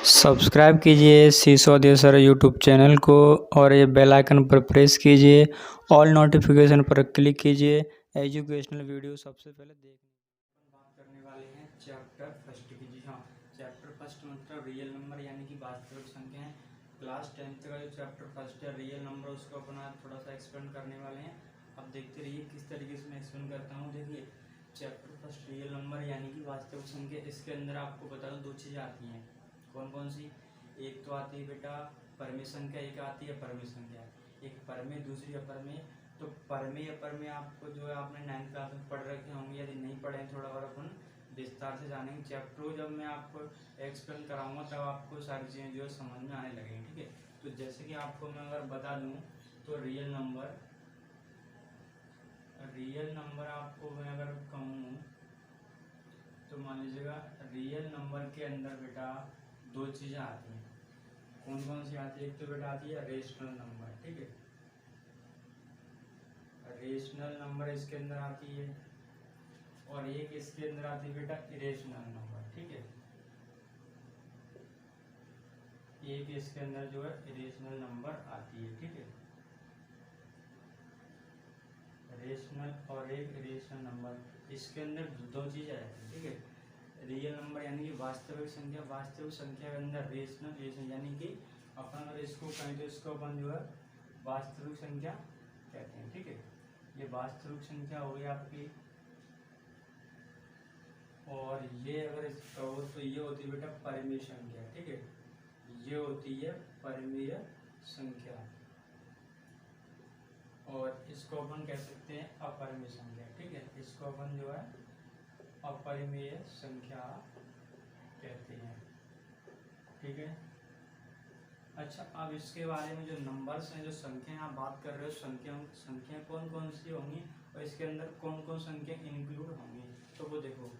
Subscribe कीजिए Sisodia sir YouTube channel को और ये बेल आइकन पर प्रेस कीजिए। ऑल नोटिफिकेशन पर क्लिक कीजिए। एजुकेशनल वीडियो सबसे पहले देखने बात करने वाले हैं चैप्टर फर्स्ट की। जी हाँ, चैप्टर फर्स्ट मतलब रियल नंबर यानी कि वास्तविक संख्या है। क्लास 10th का जो चैप्टर फर्स्ट है रियल नंबर, उसको अपना थोड़ा सा एक्सप्लेन करने वाले हैं। अब देखते रहिए किस तरीके से मैं एक्सप्लेन करता हूँ। देखिए, चैप्टर फर्स्ट रियल नंबर यानी कि वास्तविक संख्या, इसके अंदर आपको बता दूं दो चीज़ें आती हैं। कौन कौन सी? एक तो आती है बेटा परमेय संख्या, एक आती है परमेय संख्या। एक परमेय, दूसरी अपरमेय। तो परमेय अपरमेय आपको जो है आपने 9th क्लास में पढ़ रखे होंगे, यदि नहीं पढ़े थोड़ा और अपन विस्तार से जानेंगे। चैप्टर को जब मैं आपको एक्सप्लेन कराऊंगा तब आपको सारी चीज़ें जो है समझ में आने लगेंगी। ठीक है, तो जैसे कि आपको मैं अगर बता दूं तो रियल नंबर आपको मैं अगर कहूँ तो मान लीजिएगा रियल नंबर के अंदर बेटा दो चीज़ें आती हैं। कौन कौन सी आती है? एक तो बेटा आती है रेशनल नंबर, ठीक है, रेशनल नंबर इसके अंदर आती है, और एक इसके अंदर आती है बेटा इरेशनल नंबर, ठीक है। एक इसके अंदर जो है इरेशनल नंबर आती है, ठीक है, रेशनल और एक इरेशनल नंबर, इसके अंदर दो चीज़ें आती है, ठीक है। रियल नंबर यानी कि वास्तविक संख्या, वास्तविक संख्या के अंदर रेशनल यानी कि अपन अगर इसको कहें तो इसको अपन जो है वास्तविक संख्या कहते हैं, ठीक है। ये वास्तविक संख्या हो गई आपकी, और ये अगर इसका हो तो ये होती है बेटा परिमेय संख्या, ठीक है, ये होती है परिमेय संख्या, और इसको अपन कह सकते हैं अपरिमेय संख्या, ठीक है। इसको अपन जो है अपरिमेय संख्या कहते हैं, ठीक है। अच्छा, अब इसके बारे में जो नंबर्स हैं, जो संख्याएं आप बात कर रहे हो, संख्याएं कौन कौन सी होंगी और इसके अंदर कौन कौन संख्या इंक्लूड होंगी, तो वो देखो।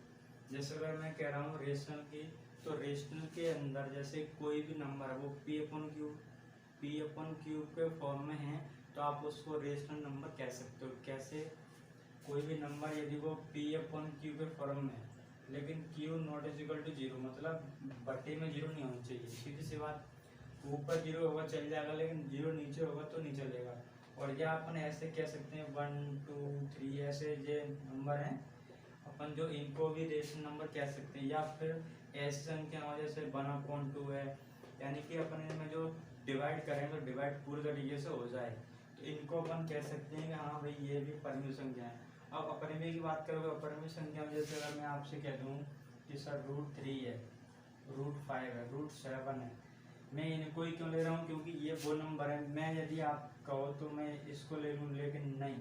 जैसे अगर मैं कह रहा हूँ रेशनल की, तो रेशनल के अंदर जैसे कोई भी नंबर है वो पी अपन क्यूब के फॉर्म में है, तो आप उसको रेशनल नंबर कह सकते हो। कैसे? कोई भी नंबर यदि वो पी अपन क्यू के फॉर्म में है, लेकिन q not is equal to zero, मतलब बट्टे में जीरो नहीं होनी चाहिए, सीधी सी बात। ऊपर जीरो होगा चल जाएगा, लेकिन जीरो नीचे होगा तो नहीं चलेगा। और या अपन ऐसे कह सकते हैं 1 2 3 ऐसे जो नंबर हैं, अपन जो इनको भी रेशनल नंबर कह सकते हैं। या फिर ऐसी संख्या हो जैसे 1/2 है, यानी कि अपन इनमें जो डिवाइड करें तो डिवाइड पूरे तरीके से हो जाए, तो इनको अपन कह सकते हैं कि हाँ भाई ये भी परिमेय संख्या है। अब अपरिमेय की बात करोगे, अपरिमेय संख्या में जैसे अगर मैं आपसे कह दूँ कि सर √3 है, √5 है, √7 है, मैं इनको ही क्यों ले रहा हूँ? क्योंकि ये वो नंबर है। मैं यदि आप कहो तो मैं इसको ले लूँ, लेकिन नहीं,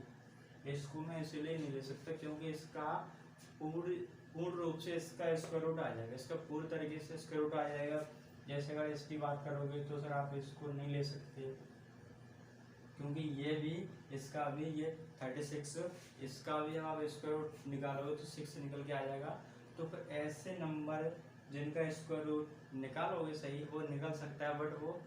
इसको मैं इसलिए नहीं ले सकता क्योंकि इसका पूर्ण रूप से इसका स्क्वायर रूट आ जाएगा, इसका पूरी तरीके से स्क्वायर रूट आ जाएगा। जैसे अगर इसकी बात करोगे तो सर आप इसको नहीं ले सकते, क्योंकि ये भी इसका भी ये 36, इसका भी आप स्क्वायर रूट निकालोगे तो 6 निकल के आ जाएगा। तो फिर ऐसे नंबर जिनका स्क्वायर रूट निकालोगे सही, वो निकल सकता है, बट वो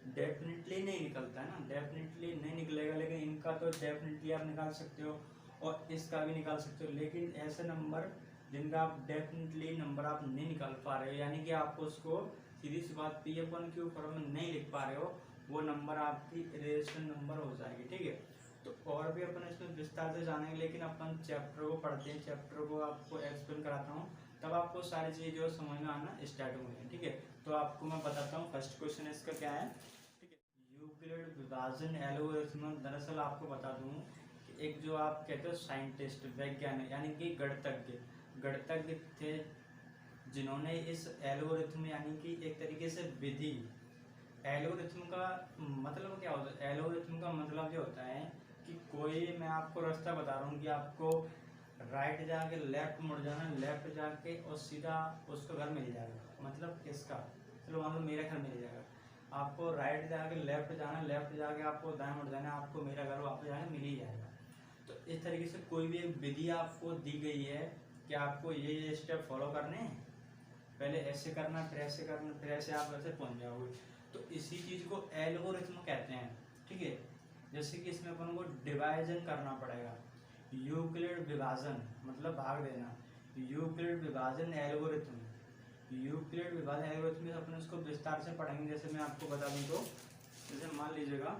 डेफिनेटली नहीं निकलता है ना, डेफिनेटली नहीं निकलेगा। लेकिन इनका तो डेफिनेटली आप निकाल सकते हो और इसका भी निकाल सकते हो। लेकिन ऐसे नंबर जिनका आप डेफिनेटली नंबर आप नहीं निकाल पा रहे हो, यानी कि आपको उसको सीधी सी बात पी अपन क्यू फॉर्म में नहीं लिख पा रहे हो, वो नंबर आपकी रेशनल नंबर हो जाएगी, ठीक है। तो और भी अपन इसमें विस्तार से जानेंगे, लेकिन अपन चैप्टर को पढ़ते हैं, चैप्टर को आपको एक्सप्लेन कराता हूँ, तब आपको सारी चीज़ें जो समझ में आना स्टार्ट होंगी, ठीक है। तो आपको मैं बताता हूँ फर्स्ट क्वेश्चन इसका क्या है, ठीक है। यूक्लिड विभाजन एल्गोरिथम, दरअसल आपको बता दूँ कि एक जो आप कहते हो साइंटिस्ट, वैज्ञानिक यानी कि गणितज्ञ थे, जिन्होंने इस एल्गोरिथम यानी कि एक तरीके से विधि, एल्गोरिथम का मतलब क्या होता है? एल्गोरिथम का मतलब ये होता है कि कोई, मैं आपको रास्ता बता रहा हूँ कि आपको राइट जाके लेफ्ट मुड़ जाना, लेफ्ट जाके और सीधा उसका घर मिल जाएगा। मतलब किसका? चलो मान लो मेरा घर मिल जाएगा, आपको राइट जाके लेफ्ट जाना, लेफ्ट जाके आपको दाएं मुड़ जाना, आपको मेरा घर वापस जाके मिल ही जाएगा। तो इस तरीके से कोई भी एक विधि आपको दी गई है कि आपको ये स्टेप फॉलो करने हैं, पहले ऐसे करना, फिर ऐसे करना, फिर ऐसे आप वैसे पहुंच जाओगे। तो इसी चीज को एल्गोरिथम कहते हैं, ठीक है। जैसे कि इसमें अपन को डिवाइजन करना पड़ेगा, यूक्लिड विभाजन मतलब भाग देना, यूक्लिड विभाजन एल्गोरिथम, यूक्लिड विभाजन एल्गोरिथम में अपन इसको विस्तार से पढ़ेंगे। जैसे मैं आपको बता दूं तो जैसे मान लीजिएगा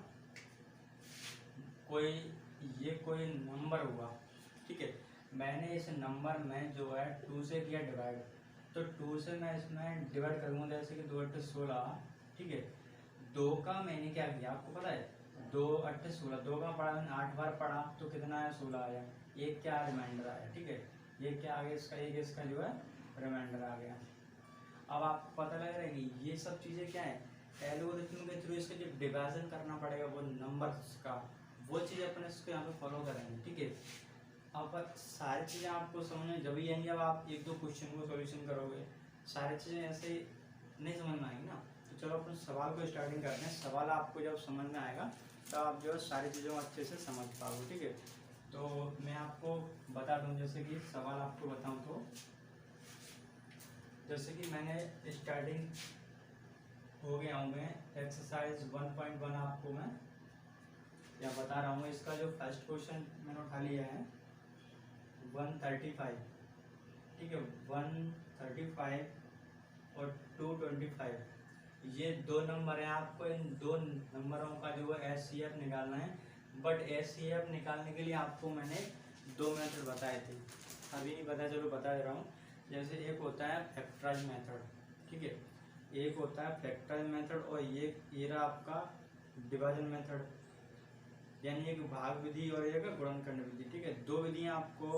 कोई नंबर हुआ, ठीक है, मैंने इस नंबर में जो है 2 से किया डिवाइड, तो 2 से मैं इसमें डिवाइड करूँगा, जैसे कि 2 8 16, ठीक है। 2 का मैंने क्या किया आपको पता है, 2 8 16, 2 का पढ़ा मैंने 8 बार पढ़ा तो कितना आया 16 आया, एक क्या रिमाइंडर आया, ठीक है, ये क्या आ गया इसका, एक इसका जो है रिमाइंडर आ गया। अब आपको पता लग रहा है कि ये सब चीज़ें क्या है, एल्गोरिथम के थ्रू इसका जो डिवीजन करना पड़ेगा वो नंबर्स का, वो चीज़ अपन इसको यहाँ पे फॉलो करेंगे, ठीक है। अब सारी चीज़ें आपको समझ में जब ही आएंगी, अब आप 1-2 क्वेश्चन को सॉल्यूशन करोगे, सारी चीज़ें ऐसे नहीं समझ में आएंगी ना। तो चलो अपन सवाल को स्टार्टिंग करते हैं। सवाल आपको जब समझ में आएगा तो आप जो है सारी चीज़ों को अच्छे से समझ पाओगे, ठीक है। तो मैं आपको बता दूं, जैसे कि सवाल आपको बताऊं तो जैसे कि मैंने स्टार्टिंग हो गया हूँ, मैं एक्सरसाइज 1.1 आपको मैं या बता रहा हूँ। इसका जो फर्स्ट क्वेश्चन मैंने उठा लिया है 135, ठीक है, 135 और 225, ये 2 नंबर हैं। आपको इन 2 नंबरों का जो है HCF निकालना है, बट HCF निकालने के लिए आपको मैंने 2 मेथड बताए थे, अभी नहीं पता, चलो बता दे रहा हूँ। जैसे एक होता है फैक्टराइज मेथड, ठीक है, एक होता है फैक्टराइज मेथड, और ये रहा आपका डिवीजन मेथड, यानी एक भाग विधि और एक गुणनखंड विधि, ठीक है। 2 विधियाँ आपको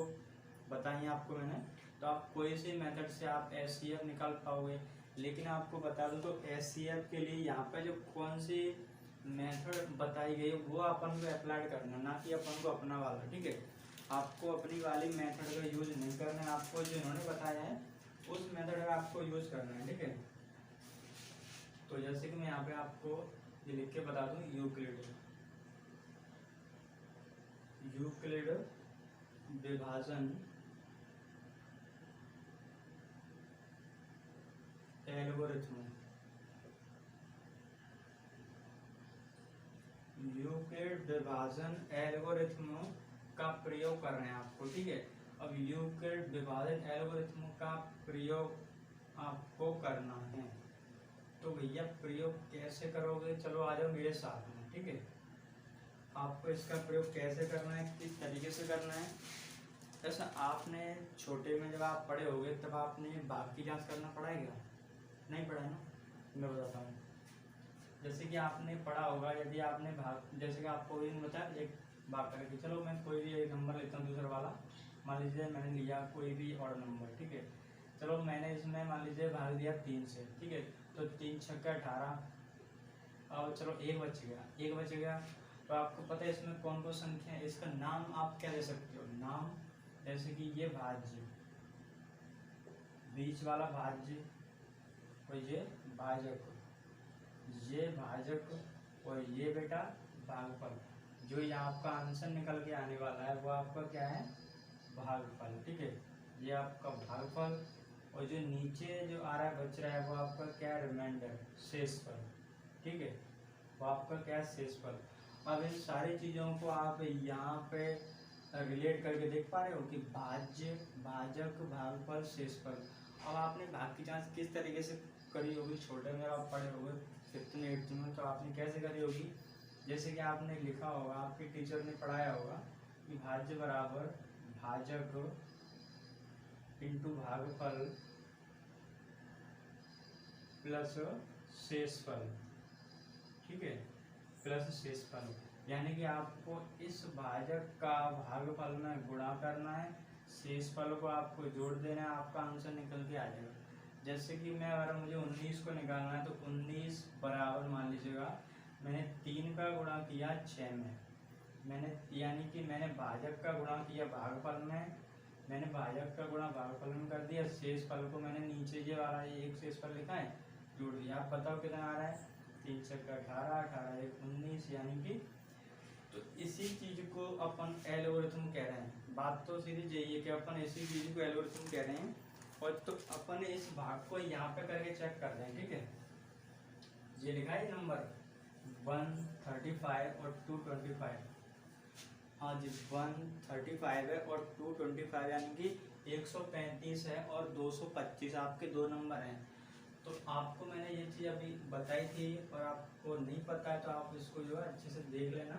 बताई आपको मैंने, तो आप कोई से मेथड से आप HCF निकाल पाओगे। लेकिन आपको बता दूं तो HCF के लिए यहाँ पे जो कौन सी मेथड बताई गई वो अपन को अप्लाई करना, ना कि अपन को अपना वाला, ठीक है। आपको अपनी वाली मेथड का यूज नहीं करना है, आपको जो इन्होंने बताया है उस मेथड का आपको यूज करना है, ठीक है। तो जैसे कि मैं यहाँ पे आपको ये लिख के बता दूं, यूक्लिड विभाजन एल्गोरिथम, यूक्लिड विभाजन एल्गोरिथम का प्रयोग कर रहे हैं आपको, ठीक है। अब यूक्लिड विभाजन एल्गोरिथम का प्रयोग आपको करना है, तो भैया प्रयोग कैसे करोगे, चलो आ जाओ मेरे साथ में, ठीक है। आपको इसका प्रयोग कैसे करना है, किस तरीके से करना है। ऐसा आपने छोटे में जब आप पढ़े होगे तब आपने भाग की जांच करना पड़ा है क्या, नहीं पढ़ा ना, मैं बताता हूँ। जैसे कि आपने पढ़ा होगा, यदि आपने भाग, जैसे कि आपको भी बताया एक भाग करके, चलो मैं कोई भी एक नंबर लेता हूँ दूसरा वाला, मान लीजिए मैंने लिया कोई भी और नंबर, ठीक है। चलो मैंने इसमें मान लीजिए भाग दिया 3 से, ठीक है, तो 3 छक्का 18, और चलो एक बच गया, तो आपको पता है इसमें कौन कौन संख्या है, इसका नाम आप क्या दे सकते हो, नाम, जैसे कि ये भाज्य, बीच वाला भाज्य, और ये भाजक, ये भाजक, और ये बेटा भागफल। जो यहाँ आपका आंसर निकल के आने वाला है वो आपका क्या है, भागफल, ठीक है, ये आपका भागफल। और जो नीचे जो आ रहा है बच रहा है वो आपका क्या है, रिमाइंडर, शेषफल, ठीक है, वो आपका क्या है, शेषफल। अब इन सारी चीज़ों को आप यहाँ पे रिलेट करके देख पा रहे हो कि भाज्य, भाजक, भागफल, शेषफल। अब आपने भाग की जांच किस तरीके से करी होगी, छोटे में आप पढ़े होंगे 5th में 8th में, तो आपने कैसे करी होगी, जैसे कि आपने लिखा होगा, आपके टीचर ने पढ़ाया होगा कि भाज्य बराबर भाजक इंटू भागफल प्लस शेषफल, ठीक है, प्लस शेषफल। यानी कि आपको इस भाजक का भागफल में गुणा करना है, शेषफल को आपको जोड़ देना है, आपका आंसर निकल के आ जाएगा। जैसे कि मैं अगर मुझे 19 को निकालना है तो 19 बराबर मान लीजिएगा मैंने 3 का गुणा किया 6 में, यानी कि मैंने भाजक का गुणा किया भागफल में, मैंने भाजक का गुणा भागफल में कर दिया, शेषफल को मैंने नीचे ये वाला ये एक शेषफल लिखा है जोड़ दिया। आप बताओ कितना आ रहा है, 3 छक्का 18, 18 1 19, यानी कि, तो इसी चीज को अपन एल्गोरिथम कह रहे हैं। बात तो सीधी यही है कि अपन इसी चीज को एल्गोरिथम कह रहे हैं, और तो अपन इस भाग को यहाँ पे करके चेक कर रहे हैं, ठीक है। ये लिखा है नंबर 135 और 225, हाँ जी 135 है और 225, यानी कि 135 है और 225 आपके 2 नंबर हैं। तो आपको मैंने ये चीज़ अभी बताई थी और आपको नहीं पता है तो आप इसको जो है अच्छे से देख लेना,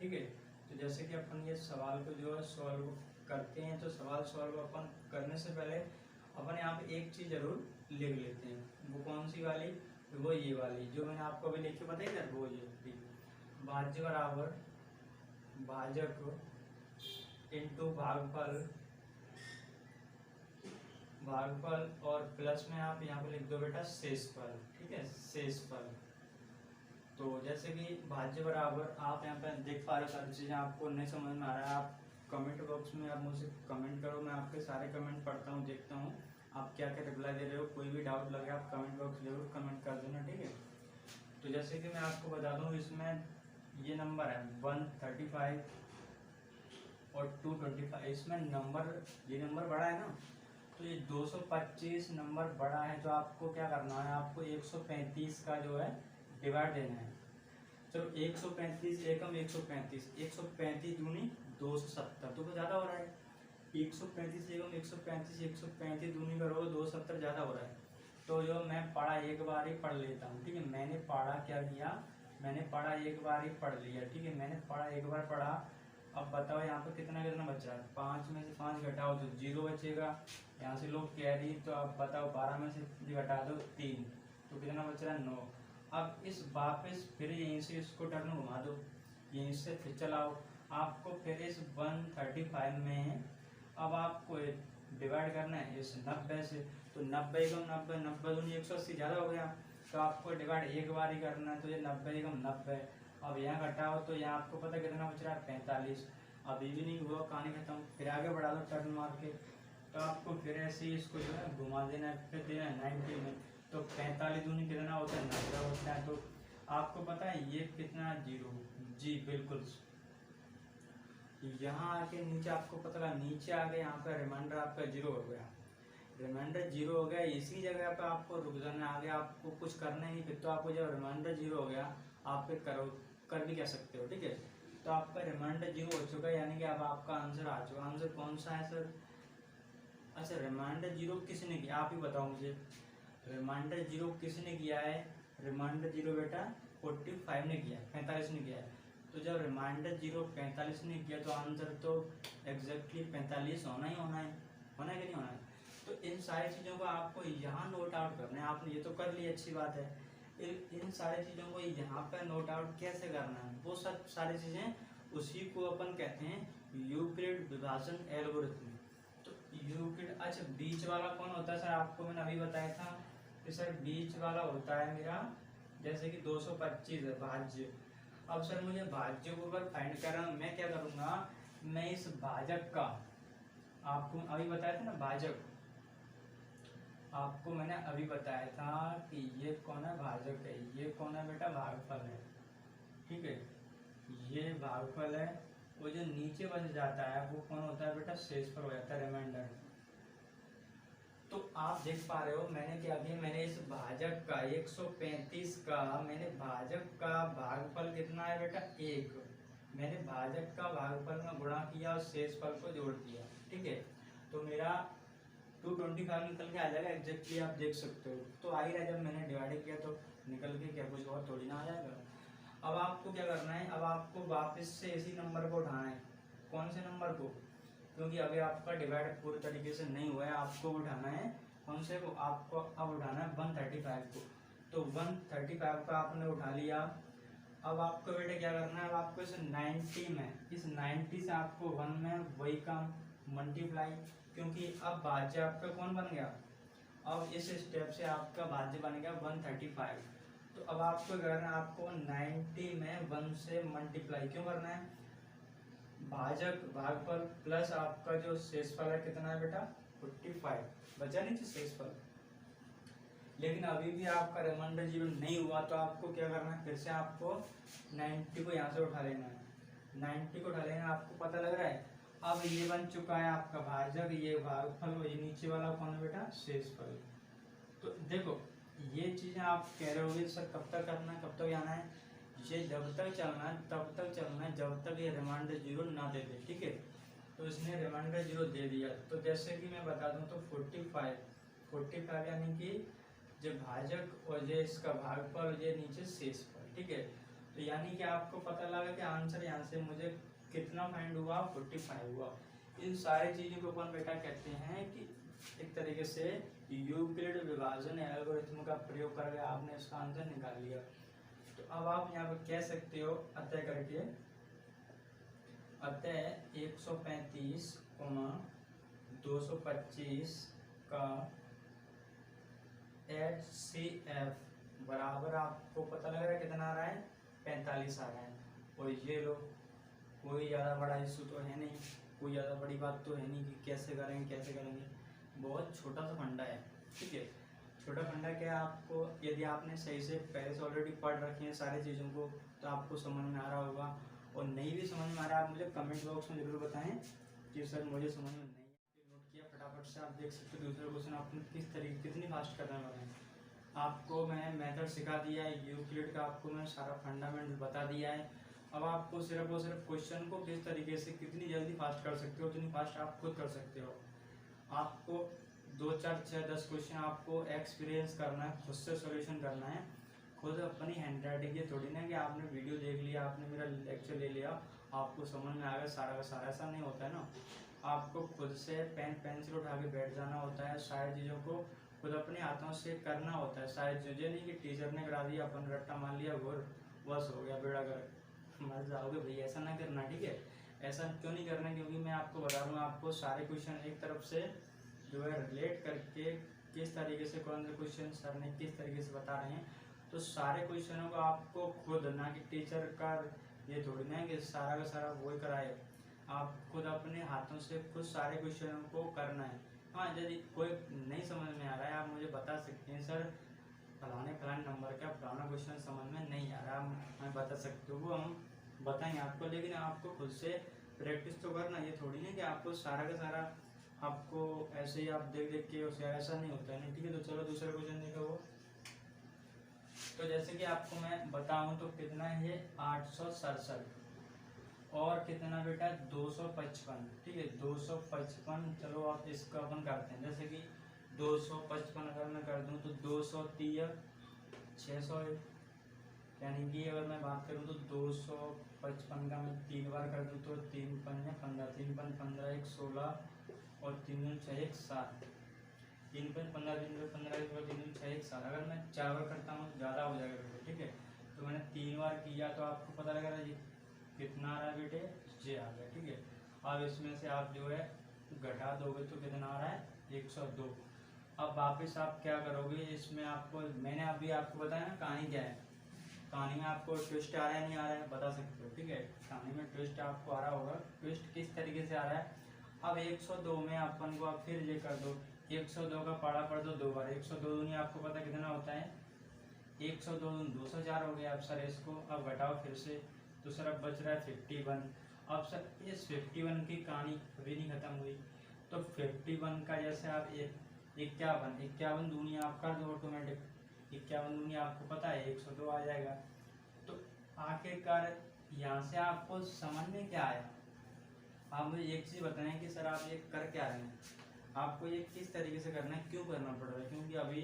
ठीक है। तो जैसे कि अपन ये सवाल को जो है सॉल्व करते हैं, तो सवाल सॉल्व अपन करने से पहले अपन यहाँ पे एक चीज़ जरूर लिख लेते हैं। वो कौन सी वाली? वो ये वाली जो मैंने आपको अभी लिख के बताई ना, वो ये भाज्य बराबर भाजक इंटू भागफल, भागफल और प्लस में आप यहाँ पे लिख दो बेटा शेषफल, ठीक है, शेषफल। तो जैसे कि भाज्य बराबर आप यहाँ पे देख पा रहे हो, सारी चीज़ें आपको नहीं समझ में आ रहा है, आप कमेंट बॉक्स में आप मुझे कमेंट करो, मैं आपके सारे कमेंट पढ़ता हूँ, देखता हूँ आप क्या क्या रिप्लाई दे रहे हो। कोई भी डाउट लगे आप कमेंट बॉक्स जरूर कमेंट कर देना, ठीक है। तो जैसे कि मैं आपको बता दूँ, इसमें ये नंबर है 135 और 225, इसमें नंबर ये नंबर बड़ा है ना, तो ये 225 नंबर बड़ा है, तो आपको क्या करना है, आपको 135 का जो है डिवाइड देना है। चलो 135 एकम 135, 135 दूनी 270, तो ज़्यादा हो रहा है। 135 एकम 135, 135 दूनी करो 270, ज़्यादा हो रहा है। तो जो मैं पढ़ा एक बार ही पढ़ लेता हूँ, ठीक है। मैंने पढ़ा क्या किया, मैंने पढ़ा एक बार ही पढ़ लिया, ठीक है। मैंने पढ़ा एक बार पढ़ा। अब बताओ यहाँ पे कितना कितना बचा है, 5 में से 5 घटाओ तो 0 बचेगा। यहाँ से लोग कैरी, तो आप बताओ 12 में से घटा दो 3, तो कितना बच रहा है 9। अब इस वापस फिर यहीं से इसको टर्न घुमा दो, यहीं से फिर चलाओ। आपको फिर इस 135 में अब आपको डिवाइड करना है इस 90 से, तो 90 एकम 90, 90 दूनी 180, ज़्यादा हो गया, तो आपको डिवाइड एक बार ही करना है। तो ये 90 एकम 90, अब यहाँ घटाओ तो यहाँ आपको पता कितना बच रहा है 45। अभी भी नहीं हुआ, कहानी खत्म, फिर आगे बढ़ा दो टर्न मार के। तो आपको फिर ऐसे ही इसको जो है घुमा देना है, फिर देना है 90 में, तो 45 दूनी कितना होता है 90 होता है। तो आपको पता है ये कितना 0, जी बिल्कुल। यहाँ आके नीचे आपको पता लगा, नीचे आके यहाँ पे रिमाइंडर आपका 0 हो गया, रिमाइंडर 0 हो गया। इसी जगह पे आपको रुक जाना, आगे आपको कुछ करना ही नहीं। फिर तो आपको जब रिमाइंडर 0 हो गया, आप फिर कर भी क्या सकते हो, ठीक है। तो आपका रिमाइंडर 0 हो चुका है, यानी कि अब आपका आंसर आ चुका। आंसर कौन सा है सर? अच्छा, रिमाइंडर 0 किसने किया, आप ही बताओ मुझे। रिमाइंडर 0 किसने किया है? रिमाइंडर 0 बेटा 45 ने किया, 45 ने किया है। तो जब रिमाइंडर 0 45 ने किया, तो आंसर तो एग्जैक्टली 45 होना ही होना है, होना है कि नहीं होना है। तो इन सारी चीज़ों को आपको यहाँ नोट आउट करना है। आपने ये तो कर ली, अच्छी बात है। इन सारी चीज़ों को यहाँ पे नोट आउट कैसे करना है, वो सब सारी चीज़ें उसी को अपन कहते हैं यूक्लिड विभाजन एल्गोरिथम। तो यूक्लिड, अच्छा बीच वाला कौन होता है सर? आपको मैंने अभी बताया था कि सर बीच वाला होता है मेरा, जैसे कि 225 है भाज्य। अब सर मुझे भाज्य को अगर फाइंड करना, मैं क्या करूँगा, मैं इस भाजक का, आपको अभी बताया था ना भाजक, आपको मैंने अभी बताया था कि ये कौन है, भाजक है, ये कौन है बेटा, भागफल है, ठीक है। ये भागफल है, वो जो नीचे बच जाता है वो कौन होता है बेटा, शेषफल हो जाता है, रिमाइंडर। तो आप देख पा रहे हो मैंने क्या किया, मैंने इस भाजक का 135 का, मैंने भाजक का भागफल कितना है बेटा 1, मैंने भाजक का भागफल में गुणा किया और शेषफल को जोड़ दिया, ठीक है। तो मेरा 225 निकल के आ जाएगा एग्जैक्टली, आप देख सकते हो। तो आ ही रहा, जब मैंने डिवाइड किया तो निकल के, क्या कुछ और थोड़ी ना आ जाएगा। अब आपको क्या करना है, अब आपको वापस से इसी नंबर को उठाना है। कौन से नंबर को? क्योंकि अभी आपका डिवाइड पूरी तरीके से नहीं हुआ है, आपको उठाना है कौन से को, आपको अब उठाना है 135 को। तो 135 का आपने उठा लिया। अब आपको बेटे क्या करना है, अब आपको इस 90 में, इस 90 से आपको 1 में वही काम मल्टीप्लाई, क्योंकि अब भाज्य आपका कौन बन गया, अब इस स्टेप से आपका भाज्य बन गया 135। तो अब आपको करना है, आपको 90 में 1 से मल्टीप्लाई क्यों करना है, भाजक भागफल प्लस आपका जो शेषफल है कितना है बेटा 45, बचा नहीं शेषफल। लेकिन अभी भी आपका रिमाइंडर 0 नहीं हुआ, तो आपको क्या करना है, फिर से आपको 90 को यहाँ से उठा लेना है, 90 को उठा लेना है। आपको पता लग रहा है, अब ये बन चुका है आपका भाजक, ये भागफल, ये नीचे वाला कौन है बेटा शेषफल। तो देखो ये चीजें आप कह रहे होगे सर कब तक करना है, कब तक आना है, ये जब तक चलना है तब तक चलना है, जब तक ये रिमाइंडर 0 ना दे दे, ठीक है। तो इसने रिमाइंडर 0 दे दिया, तो जैसे कि मैं बता दूं तो 45 यानी कि जो भाजक और ये इसका भागफल और ये नीचे शेषफल, ठीक है। तो यानी कि आपको पता लगा कि आंसर यहाँ से मुझे कितना फाइंड हुआ, 45 हुआ। इन सारी चीज़ों को अपन बेटा कहते हैं कि एक तरीके से यूक्लिड विभाजन एल्गोरिथम का प्रयोग करके आपने इसका आंसर निकाल लिया। तो अब आप यहाँ पर कह सकते हो अतः करके, अतः 135, 225 का HCF बराबर आपको पता लग रहा है कितना आ रहा है, 45 आ रहा है। और ये लो, कोई ज़्यादा बड़ा इशू तो है नहीं, कोई ज़्यादा बड़ी बात तो है नहीं कि कैसे करेंगे, बहुत छोटा सा फंडा है, ठीक है। छोटा फंडा क्या है, आपको यदि आपने सही से पहले से ऑलरेडी पढ़ रखी है सारी चीज़ों को तो आपको समझ में आ रहा होगा, और नहीं भी समझ में आ रहा है आप मुझे कमेंट बॉक्स में जरूर बताएं कि सर मुझे समझ में नहीं है। नोट किया फटाफट से, आप देख सकते हो दूसरा क्वेश्चन आपने किस तरीके कितनी फास्ट करने वाले हैं। आपको मैं मेथड सिखा दिया है, यूक्लिड का आपको मैं सारा फंडामेंट बता दिया है। अब आपको सिर्फ और सिर्फ क्वेश्चन को किस तरीके से कितनी जल्दी फास्ट कर सकते हो, उतनी फास्ट आप खुद कर सकते हो। आपको 2, 4, 6, 10 क्वेश्चन आपको एक्सपीरियंस करना है, खुद से सॉल्यूशन करना है, खुद अपनी हैंड राइटिंग। ये थोड़ी ना कि आपने वीडियो देख लिया, आपने मेरा लेक्चर ले लिया, आपको समझ में आ गया सारा का सारा, ऐसा नहीं होता है ना। आपको खुद से पेन पेंसिल उठा के बैठ जाना होता है, सारी चीज़ों को खुद अपने हाथों से करना होता है। सारी चीज़ें नहीं कि टीचर ने करा दिया, अपन रट्टा मान लिया और बस हो गया बेड़ा कर मर जाओगे भाई, ऐसा ना करना, ठीक है। ऐसा क्यों नहीं करना, क्योंकि मैं आपको बता दूँ, आपको सारे क्वेश्चन एक तरफ से जो है रिलेट करके किस तरीके से कौन से क्वेश्चन सर ने किस तरीके से बता रहे हैं, तो सारे क्वेश्चनों को आपको खुद, ना कि टीचर का ये थोड़ी ना है कि सारा का सारा वही कराए, आप खुद अपने हाथों से खुद सारे क्वेश्चनों को करना है। हाँ, यदि कोई नहीं समझ में आ रहा है आप मुझे बता सकते हैं, सर फलाने नंबर का फलाना क्वेश्चन समझ में नहीं आ रहा, हमें बता सकते हो, वो हम बताएंगे आपको। लेकिन आपको खुद से प्रैक्टिस तो करना, ये थोड़ी ना कि आपको सारा का सारा आपको ऐसे ही आप देख देख के उसे, ऐसा नहीं होता है, नहीं, ठीक है। तो चलो दूसरा क्वेश्चन देखो वो। तो जैसे कि आपको मैं बताऊं तो कितना है 867, और कितना बेटा 255, ठीक है 255। चलो आप इसका अपन करते हैं, जैसे कि 255 अगर मैं कर दूं तो 230 600, यानी कि अगर मैं बात करूं तो 255 का मैं 3 बार कर दूं तो 3 पंजे 15, 3 पंज 15, 1 16 और 3 दूनी 6 1 7, 3 पंज 15, 3 दूनी 15, 1 3 दूनी 6 1 7। अगर मैं 4 बार करता हूँ ज़्यादा हो जाएगा बेटे, ठीक है। तो मैंने 3 बार किया तो आपको पता लगा जी कितना आ रहा है बेटे, ये आ गया, ठीक है। अब इसमें से आप जो है घटा दोगे तो कितना आ रहा है 102। अब वापस आप क्या करोगे, इसमें आपको मैंने अभी आपको बताया ना कहानी क्या है, कहानी में आपको ट्विस्ट आ रहा है नहीं आ रहा है बता सकते हो, ठीक है। कहानी में ट्विस्ट आपको आ रहा होगा, ट्विस्ट किस तरीके से आ रहा है। अब 102 में अपन को आप फिर ये कर दो, 102 का पाड़ा पढ़ दो 2 बार, 102 दूनी आपको पता कितना होता है, 102 204 हो गया। अब सर इसको अब घटाओ फिर से, तो सर अब बच रहा है 51। अब सर इस 51 की कहानी अभी नहीं खत्म हुई, तो 51 का जैसे आप 51 दूनी आप कर दो ऑटोमेटिक, 51 दूनी आपको पता है 102 आ जाएगा। तो आखिरकार यहाँ से आपको समझ में क्या आया, आप मुझे एक चीज़ बताएं कि सर आप ये कर क्या रहे हैं, आपको ये किस तरीके से करना है, क्यों करना पड़ रहा है। क्योंकि अभी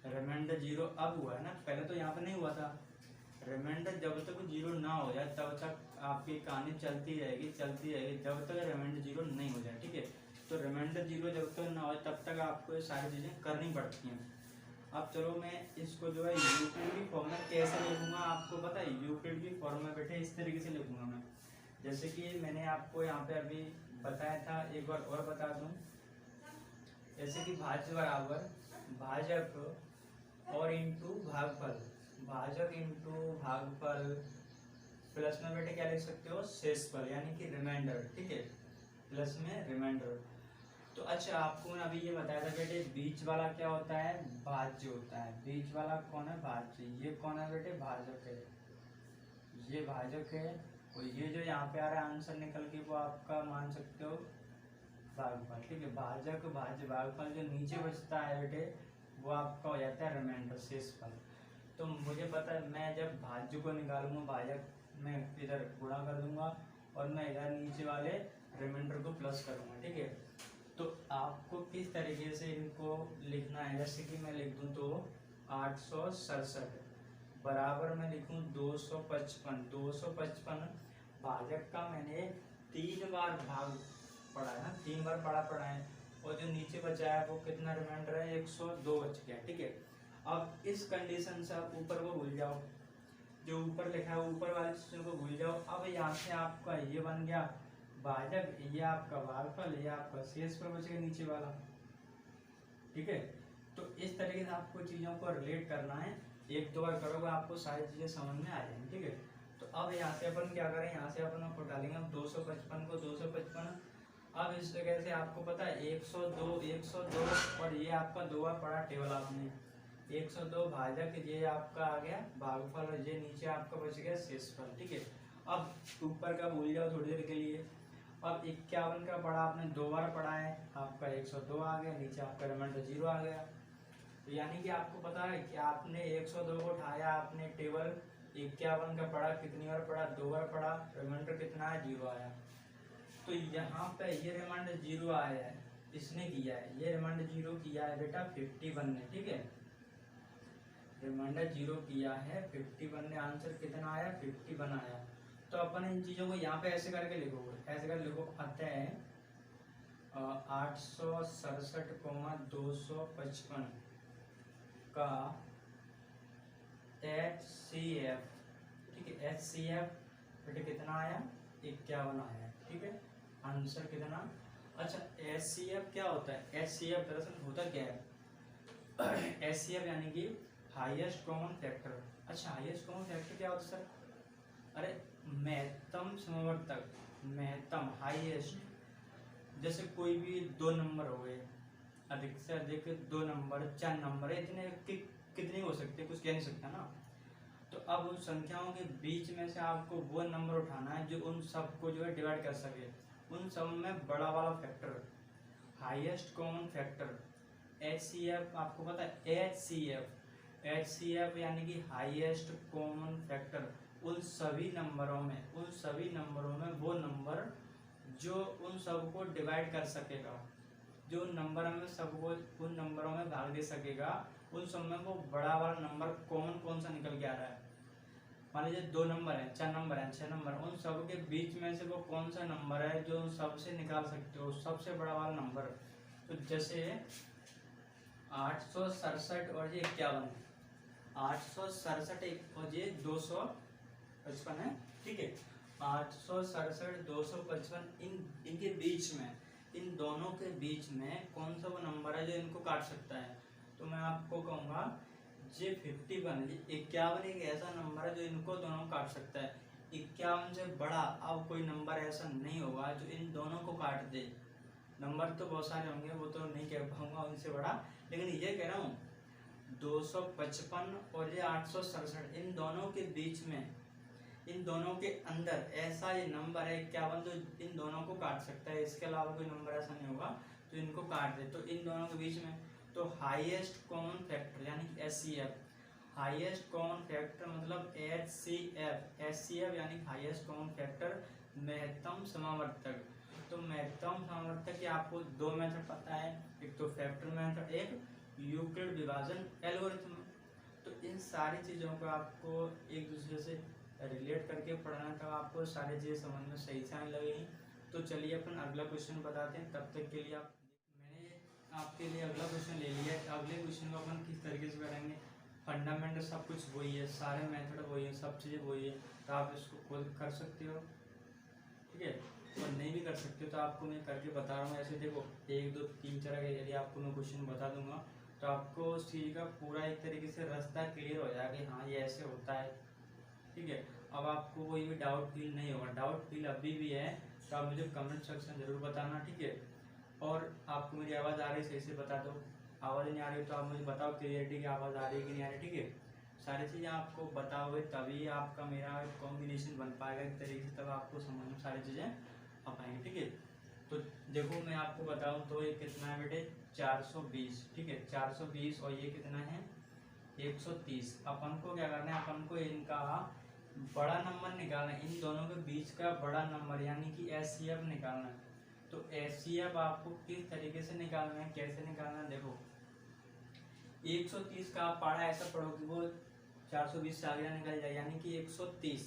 रिमाइंडर 0 अब हुआ है ना, पहले तो यहाँ पे नहीं हुआ था। रिमाइंडर जब तक 0 ना हो जाए तब तक आपकी कहानी चलती रहेगी जब तक रिमाइंडर 0 नहीं हो जाए, ठीक है। तो रिमाइंडर 0 जब तक ना हो तब तक आपको ये सारी चीज़ें करनी पड़ती हैं। अब चलो मैं इसको जो है यूक्लिड की फॉर्म में कैसे लिखूंगा, आपको पता है यूक्लिड की फॉर्म में बेटे इस तरीके से लिखूंगा मैं, जैसे कि मैंने आपको यहाँ पे अभी बताया था, एक बार और बता दूं, जैसे कि भाज्य बराबर भाजक और इंटू भागफल, भाजक इंटू भागफल प्लस में बेटे क्या लिख सकते हो शेषफल, यानी कि रिमाइंडर, ठीक है, प्लस में रिमाइंडर। तो अच्छा आपको मैं अभी ये बताया था बेटे बीच वाला क्या होता है, भाज्य होता है। बीच वाला कौन है, भाज्य। ये कौन है बेटे, भाजक है, ये भाजक है। और ये जो यहाँ पे आ रहा है आंसर निकल के वो आपका मान सकते हो भागफल, ठीक है। भाजक भाज्य भागफल जो नीचे बचता है बेटे वो आपका हो जाता है रिमाइंडर शेषफल। तो मुझे पता है मैं जब भाज्य को निकालूंगा भाजक मैं इधर गुणा कर दूंगा और मैं इधर नीचे वाले रिमाइंडर को प्लस करूंगा, ठीक है। तो आपको किस तरीके से इनको लिखना है, जैसे कि मैं लिख दूं तो 867 बराबर में लिखूं 255। 255 भाजक का मैंने 3 बार भाग पढ़ा है ना, 3 बार पढ़ा है, और जो नीचे बचा है वो कितना रिमाइंडर है, 102 बच गया। ठीक है, अब इस कंडीशन से आप ऊपर को भूल जाओ, जो ऊपर लिखा है ऊपर वाली चीजों को भूल जाओ। अब यहाँ से आपका ये बन गया भाजक, ये आपका भागफल, ये आपका शेषफल बच गया नीचे वाला। ठीक है, तो इस तरीके से आपको चीजों को रिलेट करना है, 1-2 बार करोगे आपको सारी चीजें समझ में आ जाएंगी। ठीक है, तो अब यहाँ से अपन क्या करें, यहाँ से अपन को डालेंगे 255 को 255। अब इस जगह से आपको पता है 102 और ये आपका 2 बार पढ़ा टेबल आपने, 102 भाजक, ये आपका आ गया भागफल, और ये नीचे आपका बच गया शेषफल। ठीक है, अब ऊपर का भूल जाओ थोड़ी देर के लिए। अब 51 का पढ़ा आपने 2 बार पढ़ा है, आपका 102 आ गया, नीचे आपका रिमाइंडर 0 आ गया। तो यानी कि आपको पता है कि आपने 102 को उठाया, आपने टेबल 51 का पढ़ा, कितनी बार पढ़ा, 2 बार पढ़ा, रिमाइंडर कितना है, 0 आया। तो यहाँ पे ये रिमाइंडर 0 आया है, इसने किया है, ये रिमाइंडर 0 किया है बेटा 51 ने। ठीक है, रिमाइंडर 0 किया है 51 ने, आंसर कितना आया, 51 आया। तो अपन इन चीजों को यहाँ पे ऐसे करके लिखोगे, ऐसे कर लिखो, अतः 867,255 का HCF, ठीक है, HCF बेटे कितना आया, 51 आया। ठीक है, आंसर कितना। अच्छा, HCF क्या होता है, HCF दरअसल होता क्या है, HCF यानी कि हाईएस्ट कॉमन फैक्टर। अच्छा, हाईएस्ट कॉमन फैक्टर क्या होता है सर, अरे महत्तम समवर्तक, महत्तम हाईएस्ट, जैसे कोई भी 2 नंबर हो गए, अधिक से अधिक 2 नंबर, 4 नंबर, इतने कितने हो सकते, कुछ कह नहीं सकता ना। तो अब उन संख्याओं के बीच में से आपको वो नंबर उठाना है जो उन सबको जो है डिवाइड कर सके, उन सब में बड़ा वाला factor, highest common factor. HCF आपको पता है, HCF यानी कि हाईएस्ट कॉमन फैक्टर, उन सभी नंबरों में वो नंबर जो उन सबको डिवाइड कर सकेगा, जो उन नंबर में सबको उन नंबरों में भाग दे सकेगा, उन सब में वो बड़ा वाला नंबर कॉमन कौन सा निकल के आ रहा है। मान लीजिए 2 नंबर है, 4 नंबर है, 6 नंबर, उन सब के बीच में से वो कौन सा नंबर है जो सबसे निकाल सकते हो, सबसे बड़ा वाला नंबर। तो जैसे 867 और ये 51, 867 और ये 255 है। ठीक है, 867 255, इनके बीच में, इन दोनों के बीच में कौन सा वो नंबर है जो इनको काट सकता है। तो मैं आपको कहूँगा ये 51 एक ऐसा नंबर है जो इनको दोनों काट सकता है। 51 से बड़ा अब कोई नंबर ऐसा नहीं होगा जो इन दोनों को काट दे। नंबर तो बहुत सारे होंगे, वो तो नहीं कह पाऊंगा उनसे बड़ा, लेकिन ये कह रहा हूँ 255 और ये 867, इन दोनों के बीच में, इन दोनों के अंदर ऐसा ये नंबर है 51 जो इन दोनों को काट सकता है, इसके अलावा कोई नंबर ऐसा नहीं होगा तो इनको काट दे। तो इन दोनों के बीच में, तो हाईएस्ट कॉमन फैक्टर यानी कि HCF, हाईएस्ट कॉमन फैक्टर मतलब HCF यानी हाईएस्ट कॉमन फैक्टर, महत्तम समावर्तक। तो महत्तम समावर्तक के आपको 2 मेथड पता है, एक तो फैक्टर मेथड, एक यूक्लिड विभाजन एल्गोरिथम। तो इन सारी चीज़ों को आपको एक दूसरे से रिलेट करके पढ़ना, तब आपको सारी चीज़ें समझ में सही से आने लगेगी। तो चलिए अपन अगला क्वेश्चन बताते हैं, तब तक के लिए मैंने आपके लिए अगला क्वेश्चन ले लिया है। अगले क्वेश्चन को अपन किस तरीके से करेंगे, फंडामेंटल सब कुछ वही है, सारे मेथड वही है, सब चीज़ें वही है, तो आप इसको खुद कर सकते हो। ठीक है, और नहीं भी कर सकते तो आपको मैं करके बता रहा हूँ। ऐसे देखो 1 2 3 तरह के यदि आपको मैं क्वेश्चन बता दूंगा तो आपको उस चीज़ का पूरा एक तरीके से रास्ता क्लियर हो जाएगा कि हाँ ये ऐसे होता है। ठीक है, अब आपको कोई भी डाउट फील नहीं होगा, डाउट फील अभी भी है तो आप मुझे कमेंट सेक्शन जरूर बताना। ठीक है, और आपको मेरी आवाज़ आ रही है सही से बता दो, आवाज़ नहीं आ रही तो आप मुझे बताओ क्लियरिटी की आवाज़ आ रही है कि नहीं आ रही। ठीक है, सारी चीज़ें आपको बताओगे तभी आपका मेरा कॉम्बिनेशन बन पाएगा एक तरीके से, तब आपको समझ में सारी चीज़ें आ पाएंगी। ठीक है, तो देखो मैं आपको बताऊँ तो ये कितना है बेटे, 420। ठीक है, 420 और ये कितना है 130। अपन को क्या करना है, अपन को इनका बड़ा नंबर निकालना है, इन दोनों के बीच का बड़ा नंबर यानी कि HCF निकालना है। तो HCF आपको किस तरीके से निकालना है, कैसे निकालना है, देखो 130 का आप पढ़ा ऐसा पढ़ो कि वो 420 से आगे निकल जाए, यानी कि 130,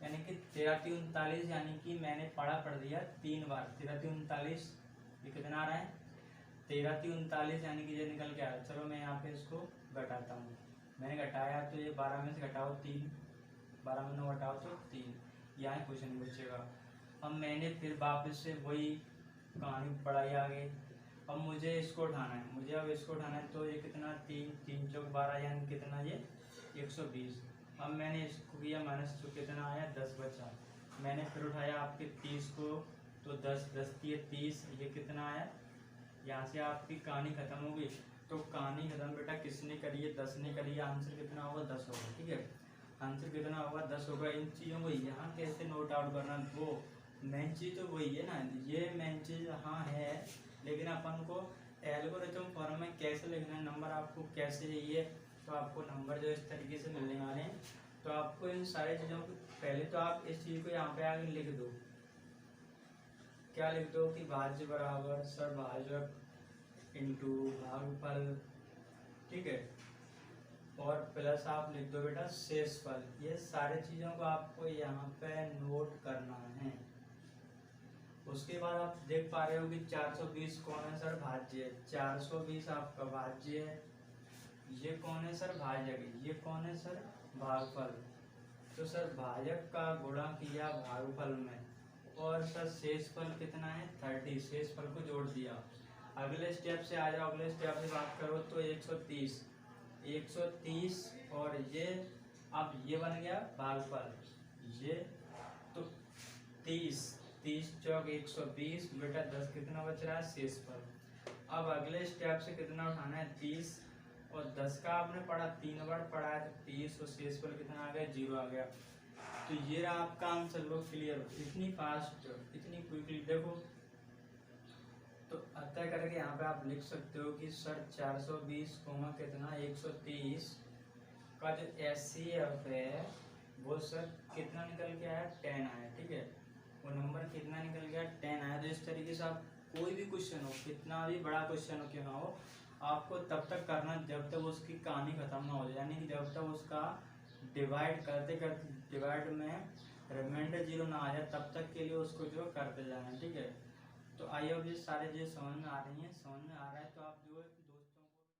यानी कि 13 यानी कि मैंने पढ़ दिया 3 बार। 13 ये कितना आ रहा है 13 यानी कि ये निकल के आया। चलो मैं यहाँ पे इसको घटाता हूँ। मैंने घटाया तो ये 12 में से घटाओ 3, 12 में 9 घटाओ तो 3, यहाँ क्वेश्चन बचेगा। अब मैंने फिर वापस से वही कहानी पढ़ाई आगे। अब मुझे इसको उठाना है, मुझे अब इसको उठाना है तो ये कितना 3 चौक 12 यानी कितना ये 120। अब मैंने इसको किया माइनस तो कितना आया 10 बचा। मैंने फिर उठाया आपके 30 को तो 10 10 30, ये कितना आया। यहाँ से आपकी कहानी खत्म होगी। तो कहानी खत्म बेटा किसने करी है 10 ने करी है। आंसर कितना होगा 10 होगा। ठीक है, आंसर कितना होगा 10 होगा। इन चीज़ों को यहाँ कैसे नोट आउट करना, वो मेन चीज़ तो वही है ना, ये मेन चीज़ हाँ है, लेकिन अपन को एल्गोरिथम फॉर्म में कैसे लिखना है, नंबर आपको कैसे चाहिए। तो आपको नंबर जो इस तरीके से मिलने वाले हैं। तो आपको इन सारी चीज़ों को पहले तो आप इस चीज़ को यहाँ पे आगे लिख दो। क्या लिख दो कि भाज्य बराबर सरभाजक इंटू भागफल। ठीक है, और प्लस आप लिख दो बेटा शेषफल। ये सारी चीज़ों को आपको यहाँ पे नोट करना है। उसके बाद आप देख पा रहे हो कि 420 कौन है सर भाज्य है, 420 आपका भाज्य है। ये कौन है सर भाजक है, ये कौन है सर भागफल। तो सर भाजक का गुणा किया भागफल में, और सर शेषफल कितना है 30, शेषफल को जोड़ दिया। अगले स्टेप से आ जाओ, अगले स्टेप से बात करो तो 130 और ये अब ये बन गया भागफल, ये तो 30 चौक 120 बेटा 10 कितना बच रहा है शेषफल। अब अगले स्टेप से कितना उठाना है 30 और 10 का आपने पढ़ा 3 बार पढ़ा है तो 30 और शेषफल कितना आ गया 0 आ गया। तो ये रहा आपका आंसर। लो क्लियर, इतनी फास्ट इतनी क्विकली देखो। तो अतः करके यहाँ पे आप लिख सकते हो कि सर 420 कितना 130 का जो SCF है वो सर कितना निकल के आया 10 आया। ठीक है, वो नंबर कितना निकल गया 10 आया। तो इस तरीके से आप कोई भी क्वेश्चन हो, कितना भी बड़ा क्वेश्चन हो क्यों ना हो, आपको तब तक करना जब तक उसकी कहानी खत्म ना हो जाए, यानी कि जब तक उसका डिवाइड करते करते डिवाइड में रिमाइंडर 0 ना आ जाए तब तक के लिए उसको जो करते जाना है। ठीक है, तो आई होप ये सारे चीज़ समझ में आ रही हैं, समझ में आ रहा है तो आप जो